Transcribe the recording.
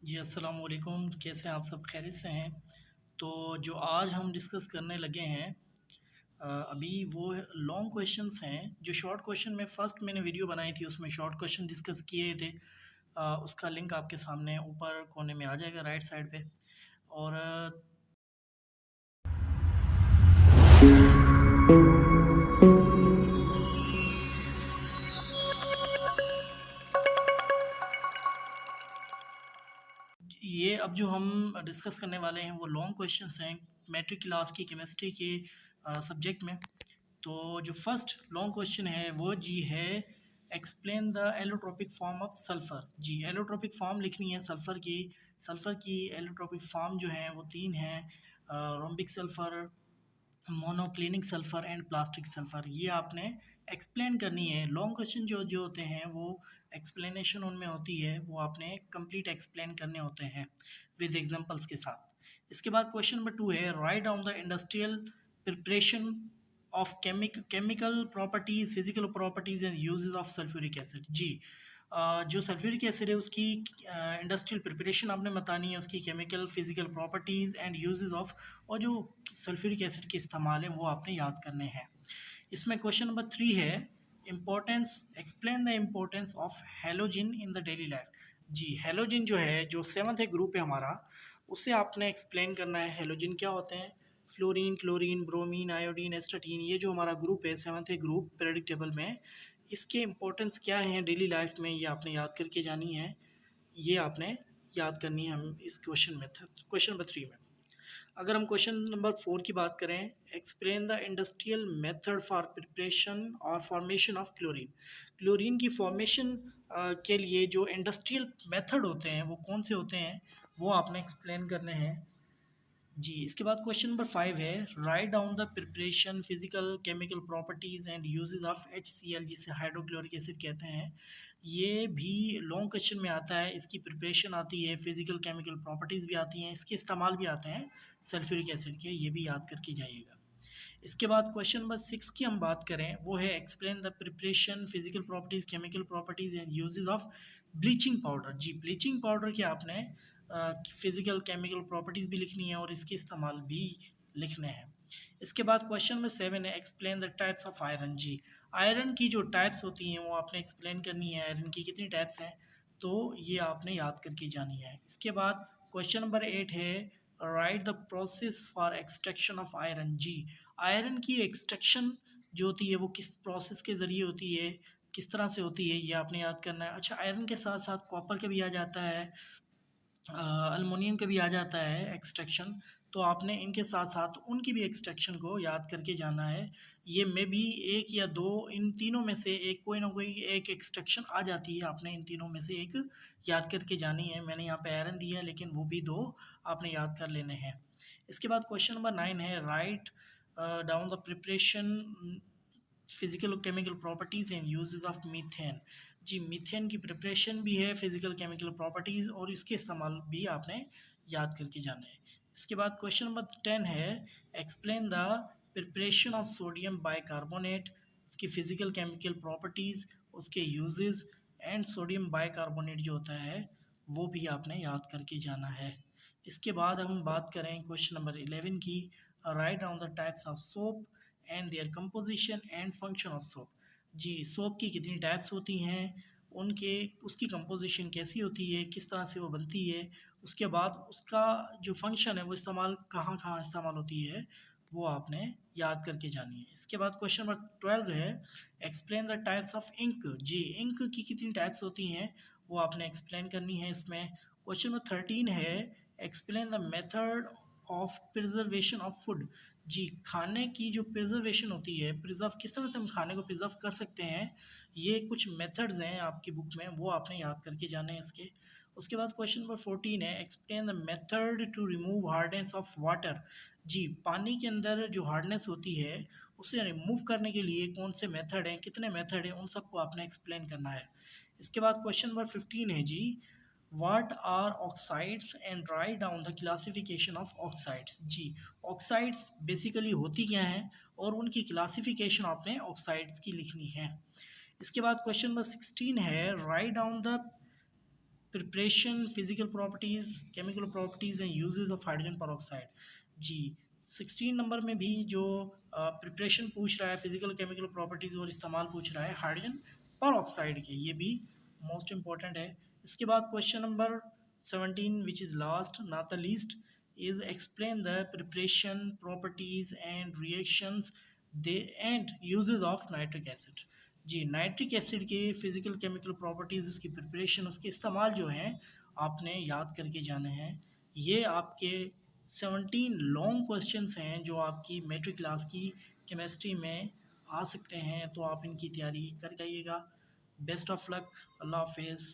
जी, अस्सलाम वालेकुम। कैसे हैं आप सब? खैरियत से हैं? तो जो आज हम डिस्कस करने लगे हैं अभी वो लॉन्ग क्वेश्चंस हैं। जो शॉर्ट क्वेश्चन में फ़र्स्ट मैंने वीडियो बनाई थी उसमें शॉर्ट क्वेश्चन डिस्कस किए थे। उसका लिंक आपके सामने ऊपर कोने में आ जाएगा राइट साइड पे। और ये अब जो हम डिस्कस करने वाले हैं वो लॉन्ग क्वेश्चंस हैं मैट्रिक क्लास की केमिस्ट्री के सब्जेक्ट में। तो जो फर्स्ट लॉन्ग क्वेश्चन है वो जी है, explain the allotropic form of sulphur. जी, एलोट्रोपिक फॉर्म लिखनी है सल्फ़र की। सल्फ़र की एलोट्रोपिक फॉर्म जो हैं वो 3 हैं, rhombic sulphur, monoclinic sulphur and plastic sulphur. ये आपने एक्सप्लेन करनी है। लॉन्ग क्वेश्चन जो जो होते हैं वो एक्सप्लेनेशन उनमें होती है, वो आपने कंप्लीट एक्सप्लेन करने होते हैं विद एग्जांपल्स के साथ। इसके बाद क्वेश्चन नंबर 2 है, write down the industrial preparation of chemical properties, physical properties and uses of sulphuric acid. जी, जो सल्फ्यूरिक एसिड है उसकी इंडस्ट्रियल प्रिपरेशन आपने बतानी है, उसकी chemical physical properties and uses of, और जो सल्फ्यूरिक एसिड के इस्तेमाल हैं वो आपने याद करने हैं। इसमें क्वेश्चन नंबर 3 है, importance, explain the importance of halogen in the daily life. जी, हैलोजन जो है, जो सेवंथ है ग्रुप है हमारा, उसे आपने एक्सप्लेन करना है। हैलोजन क्या होते हैं? Fluorine, chlorine, bromine, iodine, astatine, ये जो हमारा ग्रुप है सेवंथ है ग्रुप पीरियोडिक टेबल में, इसके इम्पोर्टेंस क्या है डेली लाइफ में, ये आपने याद करके जानी है। ये आपने याद करनी है हम इस क्वेश्चन में था, क्वेश्चन नंबर 3 में। अगर हम क्वेश्चन नंबर 4 की बात करें, explain the industrial method for preparation और फॉर्मेशन ऑफ क्लोरीन। क्लोरीन की फॉर्मेशन के लिए जो इंडस्ट्रियल मेथड होते हैं वो कौन से होते हैं, वो आपने एक्सप्लेन करने हैं। जी, इसके बाद क्वेश्चन नंबर 5 है, write down the preparation, physical chemical properties and uses of HCl, जिसे हाइड्रोक्लोरिक एसिड कहते हैं। ये भी लॉन्ग क्वेश्चन में आता है। इसकी प्रिपरेशन आती है, फिजिकल केमिकल प्रॉपर्टीज़ भी आती हैं, इसके इस्तेमाल भी आते हैं सल्फ्यूरिक एसिड के, ये भी याद करके जाइएगा। इसके बाद क्वेश्चन नंबर 6 की हम बात करें, वो है explain the preparation, physical properties, chemical properties and uses of bleaching powder. जी, ब्लीचिंग पाउडर के आपने फिजिकल केमिकल प्रॉपर्टीज़ भी लिखनी है और इसके इस्तेमाल भी लिखने हैं। इसके बाद क्वेश्चन नंबर 7 है, explain the types of iron. जी, आयरन की जो टाइप्स होती हैं वो आपने एक्सप्लेन करनी है। आयरन की कितनी टाइप्स हैं, तो ये आपने याद करके जानी है। इसके बाद क्वेश्चन नंबर 8 है, write the process for extraction of iron. जी, आयरन की एक्सट्रैक्शन जो होती है वो किस प्रोसेस के ज़रिए होती है, किस तरह से होती है, ये आपने याद करना है। अच्छा, आयरन के साथ साथ कॉपर का भी आ जाता है, अल्युमिनियम का भी आ जाता है एक्सट्रैक्शन, तो आपने इनके साथ साथ उनकी भी एक्सट्रैक्शन को याद करके जाना है। ये मे बी एक या दो, इन तीनों में से एक, कोई ना कोई एक एक्सट्रैक्शन आ जाती है, आपने इन तीनों में से एक याद करके जानी है। मैंने यहाँ पे आयरन दिया है लेकिन वो भी दो आपने याद कर लेने हैं। इसके बाद क्वेश्चन नंबर 9 है, write down the preparation, physical chemical properties and uses of methane. जी, मीथेन की प्रिपरेशन भी है, फिजिकल केमिकल प्रॉपर्टीज़, और इसके इस्तेमाल भी आपने याद करके जाना है। इसके बाद क्वेश्चन नंबर 10 है, explain the preparation of sodium bicarbonate, उसकी फिजिकल केमिकल प्रॉपर्टीज़, उसके यूजेस एंड सोडियम बाइकार्बोनेट जो होता है वो भी आपने याद करके जाना है। इसके बाद हम बात करें क्वेश्चन नंबर 11 की, write down the types of soap and their composition and function of soap. जी, सोप की कितनी टाइप्स होती हैं, उनके उसकी कंपोजिशन कैसी होती है, किस तरह से वो बनती है, उसके बाद उसका जो फंक्शन है वो इस्तेमाल कहाँ कहाँ इस्तेमाल होती है, वो आपने याद करके जानी है। इसके बाद क्वेश्चन नंबर 12 है, explain the types of ink. जी, इंक की कितनी टाइप्स होती हैं वो आपने एक्सप्लेन करनी है इसमें। क्वेश्चन नंबर 13 है, explain the method of preservation of food. जी, खाने की जो प्रिजर्वेशन होती है, प्रिजर्व किस तरह से हम खाने को प्रिजर्व कर सकते हैं, ये कुछ मेथड्स हैं आपकी बुक में, वो आपने याद करके जाने हैं इसके। उसके बाद क्वेश्चन नंबर 14 है, explain the method to remove hardness of water. जी, पानी के अंदर जो हार्डनेस होती है उसे रिमूव करने के लिए कौन से मेथड हैं, कितने मेथड हैं, उन सबको आपने एक्सप्लेन करना है। इसके बाद क्वेश्चन नंबर 15 है जी, what are oxides and write down the classification of oxides. जी, ऑक्साइड्स बेसिकली होती क्या हैं और उनकी क्लासिफिकेशन आपने ऑक्साइड्स की लिखनी है। इसके बाद क्वेश्चन नंबर 16 है, write down the preparation, physical properties, chemical properties and uses of hydrogen peroxide. जी, 16 नंबर में भी जो प्रिपरेशन पूछ रहा है, फिजिकल केमिकल प्रॉपर्टीज़ और इस्तेमाल पूछ रहा है हाइड्रोजन पेरोक्साइड के, ये भी मोस्ट इम्पॉर्टेंट है। इसके बाद question number 17 which is last not the least is explain the preparation properties and reactions they and uses of nitric acid। जी, नाइट्रिक एसिड के फिजिकल केमिकल प्रॉपर्टीज़, उसकी प्रिपरेशन, उसके इस्तेमाल जो हैं आपने याद करके जाने हैं। ये आपके 17 लॉन्ग क्वेश्चंस हैं जो आपकी मेट्रिक क्लास की केमिस्ट्री में आ सकते हैं, तो आप इनकी तैयारी कर जाइएगा। बेस्ट ऑफ लक, अल्लाह हाफिज़।